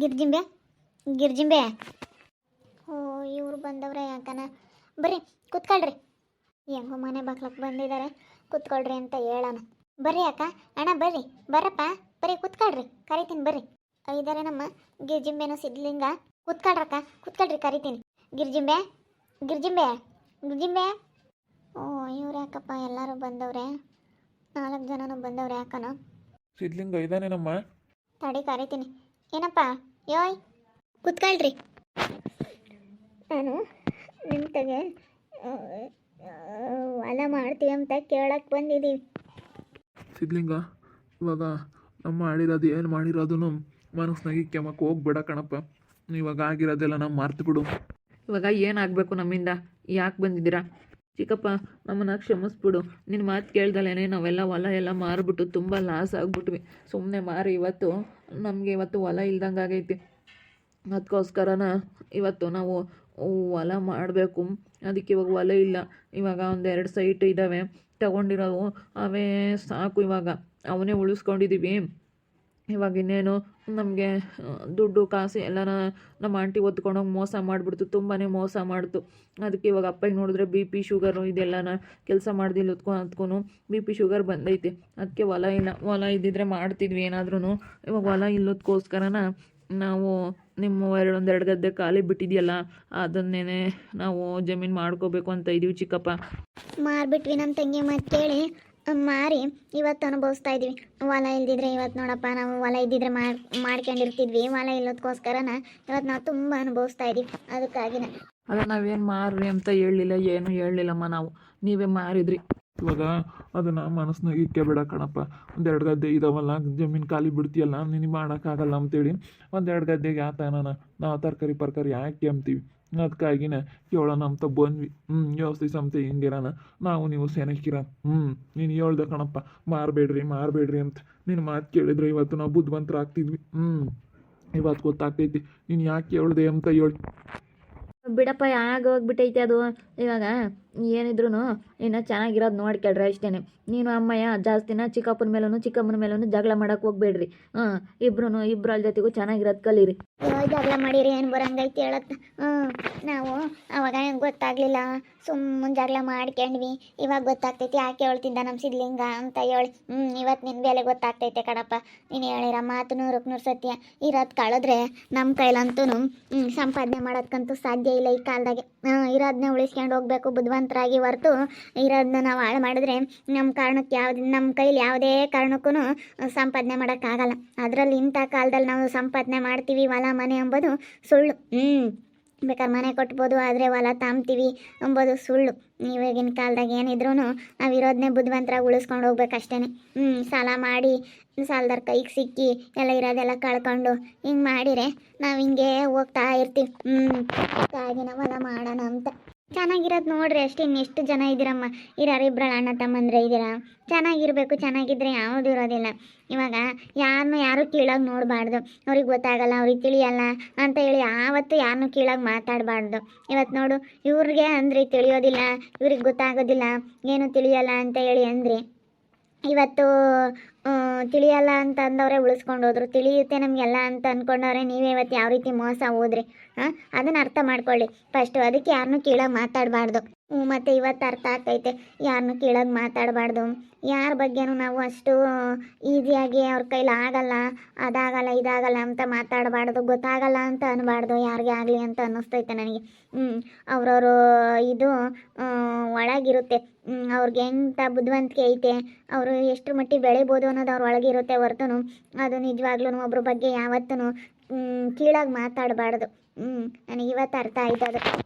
ಗಿರ್ಜಿಂಬೆ ಗಿರ್ಜಿಂಬೆ. ಓ ಇವ್ರು ಬಂದವ್ರೆ ಯಾಕನ. ಬರ್ರಿ ಕುತ್ಕೊಳ್ರಿ. ಹೆಂಗೋ ಮನೆ ಬಾಕ್ಲಕ್ಕೆ ಬಂದಿದ್ದಾರೆ, ಕುತ್ಕೊಳ್ರಿ ಅಂತ ಹೇಳೋಣ. ಬರ್ರಿ ಅಕ್ಕ, ಅಣ್ಣ ಬರ್ರಿ, ಬರಪ್ಪ, ಬರ್ರಿ ಕುತ್ಕೊಳ್ರಿ, ಕರಿತೀನಿ ಬರ್ರಿ. ಇದ್ದಾರೆ ನಮ್ಮ ಗಿರ್ಜಿಂಬೆನೋ ಸಿದ್ಲಿಂಗ. ಕುತ್ಕೊಳ್ರಕ್ಕ, ಕುತ್ಕೊಳ್ರಿ, ಕರಿತೀನಿ. ಗಿರ್ಜಿಂಬೆ ಗಿರ್ಜಿಂಬೆ ಗಿರ್ಜಿಂಬೆ. ಓ ಇವ್ರು ಯಾಕಪ್ಪ ಎಲ್ಲರೂ ಬಂದವ್ರೆ, 4 ಜನನೂ ಬಂದವ್ರೆ ಯಾಕನ. ಸಿದ್ಲಿಂಗ ಇದ್ದಾನೇನಮ್ಮ? ತಡಿ ಕರಿತೀನಿ. ಏನಪ್ಪ ಯೋಯ್, ಕುತ್ಕೊಳ್ರಿ. ನಾನು ನಿಮ್ಮ ತಗೆ ಹೊಲ ಮಾಡ್ತೀವಿ ಅಂತ ಕೇಳಕ್ಕೆ ಬಂದಿದ್ದೀವಿ. ಸಿದ್ಲಿಂಗ, ಇವಾಗ ನಮ್ಮ ಮಾಡಿರೋದು ಏನು ಮಾಡಿರೋದು ಮನಸ್ಸಿನಾಗಿ ಕೆಮ್ಮಕ್ಕೆ ಹೋಗ್ಬೇಡ ಕಣಪ್ಪ. ಇವಾಗ ಆಗಿರೋದೆಲ್ಲ ನಾವು ಮರ್ತು ಬಿಡು. ಇವಾಗ ಏನಾಗಬೇಕು ನಮ್ಮಿಂದ? ಯಾಕೆ ಬಂದಿದ್ದೀರಾ? ಚಿಕ್ಕಪ್ಪ ನಮ್ಮನ್ನು ಕ್ಷಮಿಸ್ಬಿಡು. ನಿನ್ನ ಮಾತು ಕೇಳ್ದಲೇ ನಾವೆಲ್ಲ ಹೊಲ ಎಲ್ಲ ಮಾರಿಬಿಟ್ಟು ತುಂಬ ಲಾಸ್ ಆಗಿಬಿಟ್ವಿ. ಸುಮ್ಮನೆ ಮಾರಿ ನಮಗೆ ಇವತ್ತು ಹೊಲ ಇಲ್ದಂಗೆ ಆಗೈತಿ. ಅದಕ್ಕೋಸ್ಕರನ ಇವತ್ತು ನಾವು ಹೊಲ ಮಾಡಬೇಕು. ಅದಕ್ಕೆ ಇವಾಗ ಹೊಲ ಇಲ್ಲ. ಇವಾಗ 1-2 ಸೈಟ್ ಇದ್ದಾವೆ ತಗೊಂಡಿರೋವು, ಅವೇ ಸಾಕು. ಇವಾಗ ಅವನ್ನೇ ಉಳಿಸ್ಕೊಂಡಿದ್ದೀವಿ. ಇವಾಗ ಇನ್ನೇನು ನಮಗೆ ದುಡ್ಡು ಕಾಸು ಎಲ್ಲನ ನಮ್ಮ ಆಂಟಿ ಹೊತ್ಕೊಂಡೋಗಿ ಮೋಸ ಮಾಡಿಬಿಡ್ತು, ತುಂಬಾ ಮೋಸ ಮಾಡ್ತು. ಅದಕ್ಕೆ ಇವಾಗ ಅಪ್ಪಗೆ ನೋಡಿದ್ರೆ ಬಿ ಪಿ ಶುಗರು ಇದೆಲ್ಲನ ಕೆಲಸ ಮಾಡ್ದಿಲ್ಲ ಹೊತ್ಕೊಂಡು ಬಿ ಪಿ ಶುಗರ್ ಬಂದೈತೆ. ಅದಕ್ಕೆ ಹೊಲ ಇಲ್ಲ. ಹೊಲ ಇದ್ದಿದ್ರೆ ಮಾಡ್ತಿದ್ವಿ ಏನಾದ್ರೂ. ಇವಾಗ ಹೊಲ ಇಲ್ಲದಕ್ಕೋಸ್ಕರನ ನಾವು ನಿಮ್ಮ 1-2 ಗದ್ದೆ ಖಾಲಿ ಬಿಟ್ಟಿದೆಯಲ್ಲ, ಅದನ್ನೇ ನಾವು ಜಮೀನು ಮಾಡ್ಕೋಬೇಕು ಅಂತ ಇದೀವಿ ಚಿಕ್ಕಪ್ಪ. ಮಾರ್ಬಿಟ್ವಿ ನಮ್ಮ ತಂಗಿ ಮಾತು ಕೇಳಿ ಮಾರಿ ಇವತ್ತು ಅನುಭವಿಸ್ತಾ ಇದ್ವಿ. ಹೊಲ ಇಲ್ದಿದ್ರೆ ಇವತ್ತು ನೋಡಪ್ಪ, ನಾವು ಹೊಲ ಇದ್ದಿದ್ರೆ ಮಾಡ್ಕೊಂಡಿರ್ತಿದ್ವಿ. ಹೊಲ ಇಲ್ಲದಕ್ಕೋಸ್ಕರನ ಇವತ್ತು ನಾವು ತುಂಬ ಅನುಭವಿಸ್ತಾ ಇದ್ದೀವಿ. ಅದಕ್ಕಾಗಿನೇ ಅಲ್ಲ, ನಾವೇನು ಮಾರ್ರಿ ಅಂತ ಹೇಳಲಿಲ್ಲ, ಏನು ಹೇಳಲಿಲ್ಲಮ್ಮ ನಾವು. ನೀವೇ ಮಾರಿದ್ರಿ. ಇವಾಗ ಅದನ್ನು ಮನಸ್ಸಿನಾಗ ಇಕ್ಕೆಬೇಡ ಕಣಪ್ಪ. 1-2 ಗದ್ದೆ ಇದಾವಲ್ಲ, ಜಮೀನು ಖಾಲಿ ಬಿಡ್ತೀಯಲ್ಲ, ನಿನಗೆ ಮಾಡೋಕ್ಕಾಗಲ್ಲ ಅಂತೇಳಿ 1-2 ಗದ್ದೆಗೆ ಆತನ ನಾವು ತರಕಾರಿ ಯಾಕೆ ಅಂತೀವಿ. ಅದಕ್ಕಾಗಿನೇ ಕೇಳೋಣ ಅಂತ ಬಂದ್ವಿ. ಯೋಸ್ತಿ ಸಂತೆ ಹಿಂಗಿರೋಣ, ನಾವು ನೀವು ಸೆನಕಿರ. ನೀನು ಹೇಳ್ದೆ ಕಣಪ್ಪ, ಮಾರಬೇಡ್ರಿ ಅಂತ. ನಿನ್ನ ಮಾತು ಕೇಳಿದ್ರೆ ಇವತ್ತು ನಾವು ಬುದ್ಧಿವಂತರ ಆಗ್ತಿದ್ವಿ. ಇವತ್ತು ಗೊತ್ತಾಗ್ತೈತಿ ನೀನು ಯಾಕೆ ಹೇಳ್ದೆ ಅಂತ ಹೇಳಿ. ಬಿಡಪ್ಪ, ಆಗೋಗ್ಬಿಟ್ಟೈತೆ ಅದು. ಇವಾಗ ಏನಿದ್ರು ಇನ್ನು ಚೆನ್ನಾಗಿರೋದು ನೋಡ್ಕೊಳ್ರಿ ಅಷ್ಟೇ. ನೀನು ಅಮ್ಮಯ್ಯ ಜಾಸ್ತಿನ ಚಿಕ್ಕಪ್ಪನ ಮೇಲೂ ಚಿಕ್ಕಮ್ಮನ ಮೇಲೂ ಜಗಳ ಮಾಡೋಕೆ ಹೋಗ್ಬೇಡ್ರಿ. ಇಬ್ಬರ ಜೊತೆಗೂ ಚೆನ್ನಾಗಿರೋದು ಕಲೀರಿ. ಜಗಳ ಮಾಡಿರಿ ಏನು ಬರಂಗೈತಿ ಹೇಳತ್ತ. ನಾವು ಅವಾಗ ಗೊತ್ತಾಗ್ಲಿಲ್ಲ, ಸುಮ್ಮನೆ ಜಗಳ ಮಾಡ್ಕೊಂಡ್ವಿ. ಇವಾಗ ಗೊತ್ತಾಗ್ತೈತಿ ಯಾಕೆ ಹೇಳ್ತಿದ್ದ ನಮ್ಮ ಸಿದ್ಲಿಂಗ ಅಂತ ಹೇಳಿ. ಇವತ್ತು ನಿನ್ನ ಬೆಲೆ ಗೊತ್ತಾಗ್ತೈತೆ ಕಣಪ್ಪ. ನೀನು ಹೇಳಿರ ಮಾತು 100ಕ್ಕೆ 100 ಸತ್ಯ. ಇರೋದು ಕಳೆದ್ರೆ ನಮ್ಮ ಕೈಲಂತೂ ಸಂಪಾದನೆ ಮಾಡೋದಕ್ಕಂತೂ ಸಾಧ್ಯ ಇಲ್ಲ ಈ ಕಾಲದಾಗೆ. ಇರೋದನ್ನ ಉಳಿಸ್ಕೊಂಡು ಹೋಗ್ಬೇಕು ಬುದ್ಧಿವಂತರಾಗಿ, ಹೊರತು ಇರೋದನ್ನ ನಾವು ಹಾಳು ಮಾಡಿದ್ರೆ ನಮ್ಮ ಕೈಲಿ ಯಾವುದೇ ಕಾರಣಕ್ಕೂ ಸಂಪಾದನೆ ಮಾಡೋಕ್ಕಾಗಲ್ಲ. ಅದರಲ್ಲಿ ಇಂಥ ಕಾಲದಲ್ಲಿ ನಾವು ಸಂಪಾದನೆ ಮಾಡ್ತೀವಿ ಹೊಲ ಮನೆ ಎಂಬುದು ಸುಳ್ಳು. ಬೇಕಾದ್ರೆ ಮನೆ ಕೊಟ್ಬೋದು, ಆದರೆ ಹೊಲ ತಾಂಬ್ತೀವಿ ಎಂಬುದು ಸುಳ್ಳು. ಇವಾಗಿನ ಕಾಲದಾಗ ಏನಿದ್ರು ನಾವು ಇರೋದನ್ನೇ ಬುದ್ಧಿವಂತರಾಗಿ ಉಳಿಸ್ಕೊಂಡು ಹೋಗ್ಬೇಕಷ್ಟೇ. ಸಾಲ ಮಾಡಿ ಸಾಲದಾರ ಕೈಗೆ ಸಿಕ್ಕಿ ಎಲ್ಲ ಇರೋದೆಲ್ಲ ಕಳ್ಕೊಂಡು ಹಿಂಗೆ ಮಾಡಿದರೆ ನಾವು ಹಿಂಗೆ ಹೋಗ್ತಾ ಇರ್ತೀವಿ. ಹಾಗೆ ನಾವು ಹೊಲ ಮಾಡೋಣ ಅಂತ. ಚೆನ್ನಾಗಿರೋದು ನೋಡ್ರಿ ಅಷ್ಟೇ. ಇನ್ನೆಷ್ಟು ಜನ ಇದ್ದೀರಮ್ಮ, ಇಬ್ಬರು ಅಣ್ಣ ತಮ್ಮಂದ್ರೆ ಇದ್ದೀರಾ. ಚೆನ್ನಾಗಿರ್ಬೇಕು, ಚೆನ್ನಾಗಿದ್ರೆ ಯಾವುದೂ ಇರೋದಿಲ್ಲ. ಇವಾಗ ಯಾರು ಕೀಳಾಗಿ ನೋಡಬಾರ್ದು. ಅವ್ರಿಗೆ ಗೊತ್ತಾಗಲ್ಲ, ಅವ್ರಿಗೆ ತಿಳಿಯಲ್ಲ ಅಂತ ಹೇಳಿ ಯಾವತ್ತೂ ಯಾರನ್ನೂ ಕೀಳಾಗಿ ಮಾತಾಡಬಾರ್ದು. ಇವತ್ತು ನೋಡು, ಇವ್ರಿಗೆ ಅಂದರೆ ತಿಳಿಯೋದಿಲ್ಲ, ಇವ್ರಿಗೆ ಗೊತ್ತಾಗೋದಿಲ್ಲ, ಏನು ತಿಳಿಯಲ್ಲ ಅಂತ ಹೇಳಿ ಅಂದರೆ ಇವತ್ತು ತಿಳಿಯಲ್ಲ ಅಂತ ಅಂದವರೇ ಉಳಿಸ್ಕೊಂಡು ಹೋದ್ರು. ತಿಳಿಯುತ್ತೆ ನಮಗೆಲ್ಲ ಅಂತ ಅಂದ್ಕೊಂಡವ್ರೆ ನೀವೇ ಇವತ್ತು ಯಾವ ರೀತಿ ಮೋಸ ಹೋದ್ರಿ. ಅದನ್ನು ಅರ್ಥ ಮಾಡ್ಕೊಳ್ಳಿ ಫಸ್ಟು. ಅದಕ್ಕೆ ಯಾರನ್ನೂ ಕೀಳಾಗಿ ಮಾತಾಡಬಾರ್ದು. ಮತ್ತು ಇವತ್ತು ಅರ್ಥ ಆಗ್ತೈತೆ, ಯಾರನ್ನೂ ಕೀಳಾಗಿ ಮಾತಾಡಬಾರ್ದು. ಯಾರ ಬಗ್ಗೆನೂ ನಾವು ಅಷ್ಟು ಈಸಿಯಾಗಿ ಅವ್ರ ಕೈಲಿ ಆಗಲ್ಲ, ಅದಾಗಲ್ಲ ಇದಾಗಲ್ಲ ಅಂತ ಮಾತಾಡಬಾರ್ದು. ಗೊತ್ತಾಗಲ್ಲ ಅಂತ ಅನ್ನಬಾರ್ದು ಯಾರಿಗೆ ಆಗಲಿ ಅಂತ ಅನ್ನಿಸ್ತೈತೆ ನನಗೆ. ಅವ್ರವರು ಇದು ಒಳಗಿರುತ್ತೆ. ಅವ್ರಿಗೆ ಎಂಥ ಬುದ್ಧಿವಂತಿಕೆ ಐತೆ, ಅವರು ಎಷ್ಟರ ಮಟ್ಟಿಗೆ ಬೆಳಿಬೋದು ಅನ್ನೋದು ಅವ್ರ ಒಳಗಿರುತ್ತೆ ಹೊರತು ಅದು ನಿಜವಾಗ್ಲೂ ಒಬ್ರ ಬಗ್ಗೆ ಯಾವತ್ತೂ ಕೀಳಾಗಿ ಮಾತಾಡಬಾರ್ದು. ನನಗೆ ಇವತ್ತು ಅರ್ಥ ಆಯ್ತು ಅದು.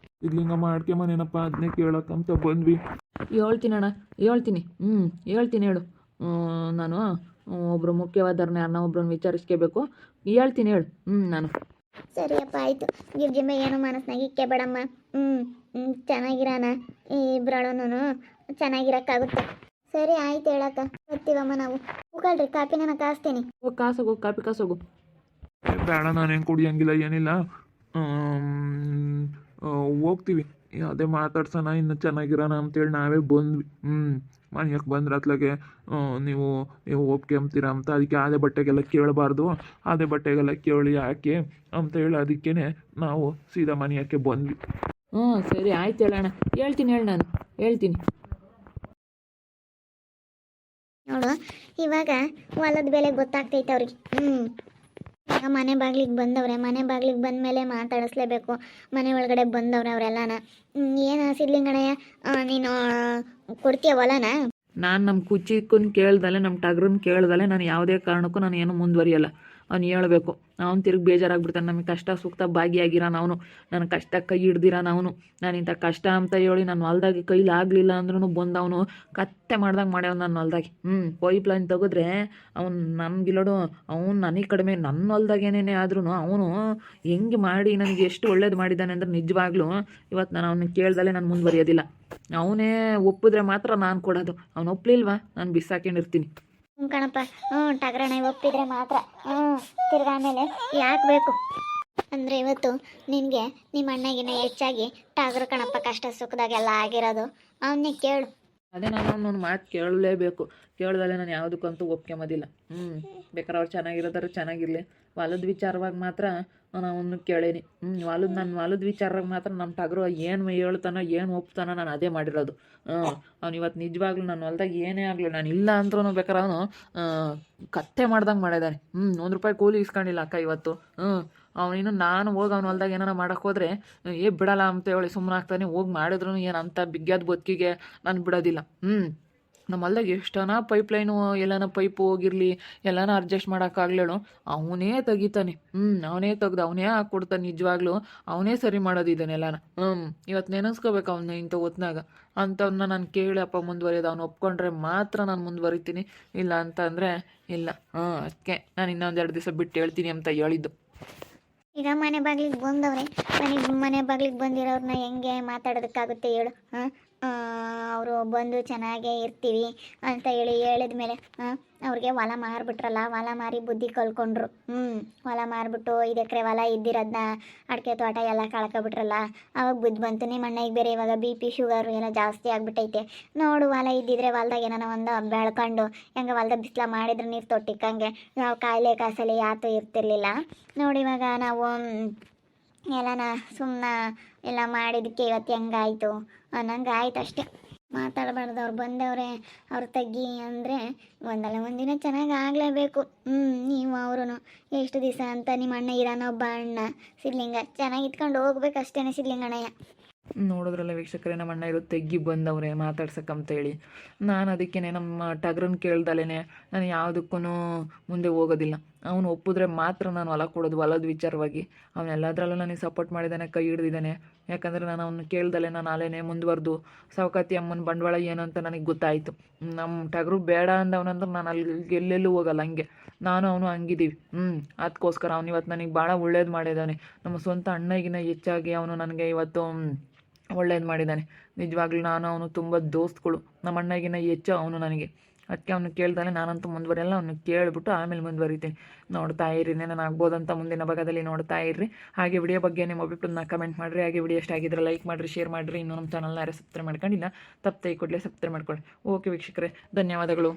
ಇದ್ಲಿಂಗ ಮಾಡ್ಕೊಂಬನೇನಪ್ಪ, ಅದನ್ನೇ ಕೇಳಕ್ಕಂತ ಬಂದ್ವಿ. ಹೇಳ್ತೀನಿ ಅಣ್ಣ, ಹೇಳ್ತೀನಿ. ಹೇಳ್ತೀನಿ ಹೇಳು. ನಾನು ಒಬ್ಬರು ಮುಖ್ಯವಾದವ್ರನ್ನ ಯಾರನ್ನ ಒಬ್ರನ್ನ ವಿಚಾರಿಸ್ಕೋಬೇಕು. ಹೇಳ್ತೀನಿ ಹೇಳು. ನಾನು ಸರಿಯಪ್ಪ ಆಯಿತು. ಗಿರ್ಜಿಂಬೆ ಏನು ಮನಸ್ಸಿನಾಗ ಇಕ್ಕೆ ಬೇಡಮ್ಮ. ಚೆನ್ನಾಗಿರೋಣ, ಇಬ್ಬರಳೂ ಚೆನ್ನಾಗಿರೋಕ್ಕಾಗುತ್ತೆ. ಸರಿ ಆಯ್ತು ಹೇಳಕ್ಕ, ಬರ್ತೀವಮ್ಮ ನಾವು. ಹೋಗಲ್ರಿ, ಕಾಪಿನ ನಾನು ಕಾಸ್ತೀನಿ. ಹೋಗಿ ಕಾಸೋಗು, ಕಾಪಿ ಕಾಸೋಗು. ಬೇಡ, ನಾನೇನು ಕುಡಿಯಂಗಿಲ್ಲ ಏನಿಲ್ಲ. ಹೋಗ್ತೀವಿ ಅದೇ ಮಾತಾಡ್ಸೋಣ ಇನ್ನು ಚೆನ್ನಾಗಿರೋಣ ಅಂತೇಳಿ ನಾವೇ ಬಂದ್ವಿ. ಮನೆಯಕ್ಕೆ ಬಂದ್ರೆ ಅತ್ಲಾಗೆ ನೀವು ಒಪ್ಗೆ ಅಂತೀರ ಅಂತ ಅದಕ್ಕೆ ಅದೇ ಬಟ್ಟೆಗೆಲ್ಲ ಕೇಳಬಾರ್ದು, ಅದೇ ಬಟ್ಟೆಗೆಲ್ಲ ಕೇಳಿ ಯಾಕೆ ಅಂತ ಹೇಳಿ ಅದಕ್ಕೇ ನಾವು ಸೀದಾ ಮನೆಯಕ್ಕೆ ಬಂದ್ವಿ. ಹ್ಞೂ ಸರಿ ಆಯ್ತು ಹೇಳೋಣ, ಹೇಳ್ತೀನಿ ನಾನು ಹೇಳ್ತೀನಿ. ನೋಡು ಇವಾಗ ಹೊಲದ ಬೆಲೆ ಗೊತ್ತಾಗ್ತೈತೆ ಅವ್ರಿಗೆ. ಇವಾಗ ಮನೆ ಬಾಗ್ಲಿಗೆ ಬಂದವ್ರೆ, ಮನೆ ಬಾಗ್ಲಿಗೆ ಬಂದಮೇಲೆ ಮಾತಾಡಿಸ್ಲೇಬೇಕು. ಮನೆ ಒಳಗಡೆ ಬಂದವ್ರೆ ಅವರೆಲ್ಲನ. ಏನು ಸಿದ್ಲಿಂಗಣ್ಣಯ್ಯ, ನೀನು ಕೊಡ್ತೀಯ ಹೊಲನ? ನಾನು ನಮ್ಮ ಕುಚಿಕ್ಕನ್ ಕೇಳ್ದಲೆ, ನಮ್ಮ ಟಗ್ರನ್ನ ಕೇಳ್ದಲೆ ನಾನು ಯಾವುದೇ ಕಾರಣಕ್ಕೂ ನಾನು ಏನು ಮುಂದುವರಿಯಲ್ಲ. ಅವ್ನು ಹೇಳ್ಬೇಕು, ಅವ್ನು ತಿರುಗಿ ಬೇಜಾರಾಗ್ಬಿಡ್ತಾನೆ. ನಮಗೆ ಕಷ್ಟ ಸುಖ ಭಾಗಿಯಾಗಿರೋನು ಅವನು, ನನ್ನ ಕಷ್ಟ ಕೈ ಹಿಡ್ದಿರೋನು ಅವನು. ನಾನು ಇಂಥ ಕಷ್ಟ ಅಂತ ಹೇಳಿ ನನ್ನ ಹೊಲ್ದಾಗಿ ಕೈಲಿ ಆಗಲಿಲ್ಲ ಅಂದ್ರೂ ಬಂದವನು ಕತ್ತೆ ಮಾಡ್ದಂಗೆ ಮಾಡ್ಯಾವ ನನ್ನ ಹೊಲ್ದಾಗಿ. ಪೈಪ್ ಲೈನ್ ತೆಗೆದ್ರೆ ಅವ್ನು ನಮ್ಗಿಲ್ಲೋಡು, ಅವ್ನು ನನಗೆ ಕಡಿಮೆ, ನನ್ನ ಹೊಲ್ದಾಗೇನೇ ಆದ್ರೂ ಅವನು ಹೆಂಗೆ ಮಾಡಿ ನನಗೆ ಎಷ್ಟು ಒಳ್ಳೇದು ಮಾಡಿದ್ದಾನೆ ಅಂದ್ರೆ ನಿಜವಾಗ್ಲೂ ಇವತ್ತು ನಾನು ಅವನ್ನ ಕೇಳ್ದಲೆ ನಾನು ಮುಂದುವರಿಯೋದಿಲ್ಲ. ಅವನೇ ಒಪ್ಪಿದ್ರೆ ಮಾತ್ರ ನಾನು ಕೊಡೋದು, ಅವ್ನು ಒಪ್ಪಲಿಲ್ವಾ ನಾನು ಬಿಸಾಕೊಂಡಿರ್ತೀನಿ. ಕಣಪ್ಪ, ಟಗರಣ್ಣ ಒಪ್ಪಿದ್ರೆ ಮಾತ್ರ. ತಿರ್ಗಾ ಆಮೇಲೆ ಯಾಕೆ ಬೇಕು ಅಂದರೆ ಇವತ್ತು ನಿನಗೆ ನಿಮ್ಮ ಅಣ್ಣಗಿನ ಹೆಚ್ಚಾಗಿ ಟಗರು ಕಣಪ್ಪ ಕಷ್ಟ ಸುಖದಾಗೆಲ್ಲ ಆಗಿರೋದು. ಅವನ್ನೇ ಕೇಳು. ಅದೇ ನಾನು ಅವನೊಂದು ಮಾತು ಕೇಳಲೇಬೇಕು. ಕೇಳ್ದಲೆ ನಾನು ಯಾವುದಕ್ಕಂತೂ ಒಪ್ಕೊಂಬೋದಿಲ್ಲ. ಬೇಕಾದ್ರೆ ಅವ್ರು ಚೆನ್ನಾಗಿರೋದಾರು ಚೆನ್ನಾಗಿರಲಿ. ಹೊಲದ ವಿಚಾರವಾಗಿ ಮಾತ್ರ ನಾನು ಅವನ್ನ ಕೇಳೀನಿ. ನನ್ನ ಹೊಲದ ವಿಚಾರವಾಗಿ ಮಾತ್ರ ನಮ್ಮ ಟಗರು ಏನು ಹೇಳ್ತಾನೋ ಏನು ಒಪ್ತಾನೋ ನಾನು ಅದೇ ಮಾಡಿರೋದು. ಅವ್ನು ಇವತ್ತು ನಿಜವಾಗ್ಲೂ ನನ್ನ ಹೊಲ್ದಾಗ ಏನೇ ಆಗಲಿ, ನಾನು ಇಲ್ಲ ಅಂದ್ರೂ ಬೇಕಾದ್ರೆ ಅವನು ಕತ್ತೆ ಮಾಡ್ದಂಗೆ ಮಾಡಿದ್ದಾನೆ. ₹1 ಕೂಲಿ ಇಸ್ಕೊಂಡಿಲ್ಲ ಅಕ್ಕ ಇವತ್ತು. ಅವನಿನ್ನು ನಾನು ಹೋಗಿ ಅವ್ನ ಹೊಲ್ದಾಗ ಏನಾರ ಮಾಡೋಕ್ಕೆ ಹೋದರೆ ಬಿಡಲ್ಲ ಅಂತ ಹೇಳಿ ಸುಮ್ಮನೆ ಆಗ್ತಾನೆ. ಹೋಗಿ ಮಾಡಿದ್ರು ಏನು ಅಂತ ಬಿಗ್ಗಾದ ಬದುಕಿಗೆ ನಾನು ಬಿಡೋದಿಲ್ಲ. ನಮ್ಮ ಹೊಲ್ದಾಗ ಎಷ್ಟನ ಪೈಪ್ಲೈನು ಎಲ್ಲನ ಪೈಪು ಹೋಗಿರಲಿ, ಎಲ್ಲನ ಅಡ್ಜಸ್ಟ್ ಮಾಡೋಕ್ಕಾಗ್ಲೇಳು ಅವನೇ ತೆಗಿತಾನೆ. ಅವನೇ ತೆಗ್ದು ಅವನೇ ಹಾಕ್ಕೊಡ್ತಾನೆ. ನಿಜವಾಗ್ಲೂ ಅವನೇ ಸರಿ ಮಾಡೋದಿದ್ದಾನೆ ಎಲ್ಲನ. ಇವತ್ತು ನೆನೆಸ್ಕೋಬೇಕು ಅವನ್ನ ಇಂಥ ಹೊತ್ನಾಗ. ಅಂಥವನ್ನ ನಾನು ಕೇಳಪ್ಪ ಮುಂದುವರಿಯೋದು. ಅವ್ನು ಒಪ್ಕೊಂಡ್ರೆ ಮಾತ್ರ ನಾನು ಮುಂದುವರಿತೀನಿ, ಇಲ್ಲ ಅಂತ ಅಂದರೆ ಇಲ್ಲ. ಅದಕ್ಕೆ ನಾನು ಇನ್ನೊಂದೆರಡು ದಿವಸ ಬಿಟ್ಟು ಹೇಳ್ತೀನಿ ಅಂತ ಹೇಳಿದ್ದು. ಈಗ ಮನೆ ಬಾಗ್ಲಿಗೆ ಬಂದವ್ರೆ, ಮನೆ ಬಾಗ್ಲಿಗೆ ಬಂದಿರೋರನ್ನ ಹೆಂಗೆ ಮಾತಾಡೋದಕ್ಕಾಗುತ್ತೆ ಹೇಳು? ಅವರು ಬಂದು ಚೆನ್ನಾಗೇ ಇರ್ತೀವಿ ಅಂತ ಹೇಳಿದ ಮೇಲೆ ಅವ್ರಿಗೆ ಹೊಲ ಮಾರಿಬಿಟ್ರಲ್ಲ, ಹೊಲ ಮಾರಿ ಬುದ್ಧಿ ಕಲ್ಕೊಂಡ್ರು. ಹೊಲ ಮಾರಿಬಿಟ್ಟು 5 ಎಕರೆ ಹೊಲ ಇದ್ದಿರೋದನ್ನ ಅಡಿಕೆ ತೋಟ ಎಲ್ಲ ಕಳ್ಕೊಬಿಟ್ರಲ್ಲ. ಅವಾಗ ಬುದ್ಧಿ ಬಂತು. ನಿಮ್ಮ ಅಣ್ಣಗೆ ಬೇರೆ ಇವಾಗ BP ಶುಗರು ಏನೋ ಜಾಸ್ತಿ ಆಗಿಬಿಟ್ಟೈತೆ. ನೋಡು, ಹೊಲ ಇದ್ದಿದ್ರೆ ಹೊಲ್ದಾಗ ಏನಾರ ಒಂದು ಬೆಳ್ಕೊಂಡು ಹೆಂಗೆ ಹೊಲ್ದಾಗ ಬಿಸಿಲ ಮಾಡಿದ್ರೆ ನೀರು ತೊಟ್ಟಿಕ್ಕಂಗೆ ನಾವು ಕಾಯಿಲೆ ಕಾಸಲೆ ಯಾತೂ ಇರ್ತಿರ್ಲಿಲ್ಲ. ನೋಡಿ ಇವಾಗ ನಾವು ಎಲ್ಲನ ಸುಮ್ಮನೆ ಎಲ್ಲ ಮಾಡಿದ್ದಕ್ಕೆ ಇವತ್ತು ಹೆಂಗಾಯಿತು ಅನ್ನಂಗೆ ಆಯ್ತು ಅಷ್ಟೇ. ಮಾತಾಡಬಾರ್ದು. ಅವ್ರು ಬಂದವ್ರೆ, ಅವ್ರು ತಗ್ಗಿ ಅಂದರೆ ಒಂದಲ್ಲ ಒಂದಿನ ಚೆನ್ನಾಗಿ ಆಗಲೇಬೇಕು. ನೀವು ಅವರು ಎಷ್ಟು ದಿವಸ ಅಂತ ನಿಮ್ಮ ಅಣ್ಣ ಇರೋನೊಬ್ಬ ಅಣ್ಣ ಸಿದ್ಲಿಂಗ ಚೆನ್ನಾಗಿ ಇಟ್ಕೊಂಡು ಹೋಗ್ಬೇಕು ಅಷ್ಟೇ ಸಿದ್ಲಿಂಗಣ್ಣಯ್ಯ. ನೋಡಿದ್ರಲ್ಲ ವೀಕ್ಷಕರೇ, ನಮ್ಮ ಅಣ್ಣ ಇರೋ ತೆಗ್ಗಿ ಬಂದವ್ರೆ ಮಾತಾಡ್ಸಕ್ಕಂತೇಳಿ. ನಾನು ಅದಕ್ಕೇ ನಮ್ಮ ಟಗ್ರನ್ನ ಕೇಳ್ದಲೇ ನಾನು ಯಾವುದಕ್ಕೂ ಮುಂದೆ ಹೋಗೋದಿಲ್ಲ. ಅವನು ಒಪ್ಪಿದ್ರೆ ಮಾತ್ರ ನಾನು ಹೊಲ ಕೊಡೋದು. ಹೊಲದ ವಿಚಾರವಾಗಿ ಅವನೆಲ್ಲದರಲ್ಲೂ ನನಗೆ ಸಪೋರ್ಟ್ ಮಾಡಿದ್ದಾನೆ, ಕೈ ಹಿಡ್ದಿದ್ದಾನೆ. ಯಾಕಂದರೆ ನಾನು ಅವನು ಕೇಳ್ದಲೆ ನಾನು ಅಲ್ಲೇ ಮುಂದುವರೆದು ಸೌಕಾತಿ ಅಮ್ಮನ ಬಂಡವಾಳ ಏನು ಅಂತ ನನಗೆ ಗೊತ್ತಾಯಿತು. ನಮ್ಮ ಟಗರು ಬೇಡ ಅಂದವನಂದ್ರೆ ನಾನು ಅಲ್ಲಿ ಎಲ್ಲೆಲ್ಲೂ ಹೋಗಲ್ಲ. ಹಂಗೆ ನಾನು ಅವನು ಹಂಗಿದ್ದೀವಿ. ಅದಕ್ಕೋಸ್ಕರ ಅವನು ಇವತ್ತು ನನಗೆ ಭಾಳ ಒಳ್ಳೇದು ಮಾಡಿದ್ದಾನೆ. ನಮ್ಮ ಸ್ವಂತ ಅಣ್ಣಗಿನ ಹೆಚ್ಚಾಗಿ ಅವನು ನನಗೆ ಇವತ್ತು ಒಳ್ಳೇದು ಮಾಡಿದ್ದಾನೆ. ನಿಜವಾಗ್ಲೂ ನಾನು ಅವನು ತುಂಬ ದೋಸ್ತಗಳು. ನಮ್ಮ ಅಣ್ಣಗಿನ ಹೆಚ್ಚು ಅವನು ನನಗೆ. ಅದಕ್ಕೆ ಅವನು ಕೇಳ್ದಾನೆ ನಾನಂತೂ ಮುಂದುವರಿಯಲ್ಲ. ಅವನು ಕೇಳಿಬಿಟ್ಟು ಆಮೇಲೆ ಮುಂದುವರಿತೀನಿ. ನೋಡ್ತಾ ಇರ್ರಿ, ನಾನು ಆಗ್ಬೋದಂತ ಮುಂದಿನ ಭಾಗದಲ್ಲಿ ನೋಡ್ತಾ ಇರ್ರಿ. ಹಾಗೆ ವಿಡಿಯೋ ಬಗ್ಗೆ ನಿಮ್ಮ ಅಭಿಪ್ರಾಯನ ಕಮೆಂಟ್ ಮಾಡಿರಿ. ಹಾಗೆ ವಿಡಿಯೋ ಇಷ್ಟ ಆಗಿದ್ರೆ ಲೈಕ್ ಮಾಡಿರಿ, ಶೇರ್ ಮಾಡಿರಿ. ಇನ್ನೂ ನಮ್ಮ ಚಾನಲ್ನ ಯಾರು ಸಬ್ಸ್ಕ್ರೈಬ್ ಮಾಡ್ಕೊಂಡಿಲ್ಲ, ತಪ್ಪದೆ ಕೂಡಲೇ ಸಬ್ಸ್ಕ್ರೈಬ್ ಮಾಡ್ಕೊಳ್ಳಿ. ಓಕೆ ವೀಕ್ಷಕರೇ, ಧನ್ಯವಾದಗಳು.